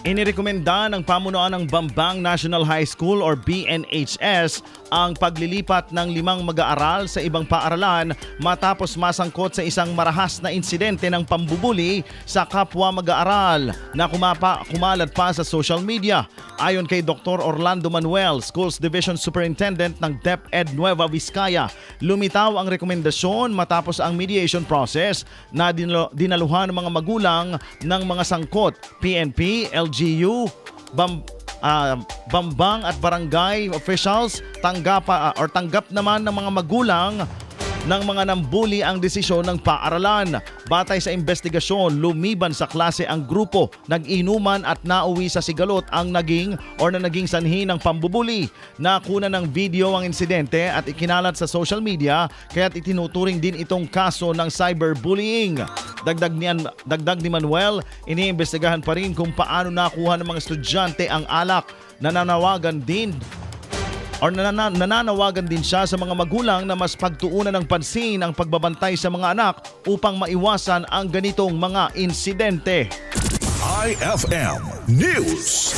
Inirekomenda ng pamunuan ng Bambang National High School or BNHS ang paglilipat ng 5 mag-aaral sa ibang paaralan matapos masangkot sa isang marahas na insidente ng pambubuli sa kapwa mag-aaral na kumalat pa sa social media. Ayon kay Dr. Orlando Manuel, Schools Division Superintendent ng DepEd Nueva Vizcaya, lumitaw ang rekomendasyon matapos ang mediation process na dinaluhan ng mga magulang ng mga sangkot, PNP, LGU, Bambang at barangay officials. Tanggap naman ng mga magulang ng mga nambuli ang desisyon ng paaralan. Batay sa investigasyon, lumiban sa klase ang grupo, nag-inuman at nauwi sa sigalot ang naging sanhi ng pambubuli. Nakuna ng video ang insidente at ikinalat sa social media, kaya't itinuturing din itong kaso ng cyberbullying. Dagdag ni Manuel, iniimbestigahan pa rin kung paano nakuha ng mga estudyante ang alak. Nananawagan din siya sa mga magulang na mas pagtuunan ng pansin ang pagbabantay sa mga anak upang maiwasan ang ganitong mga insidente. IFM News.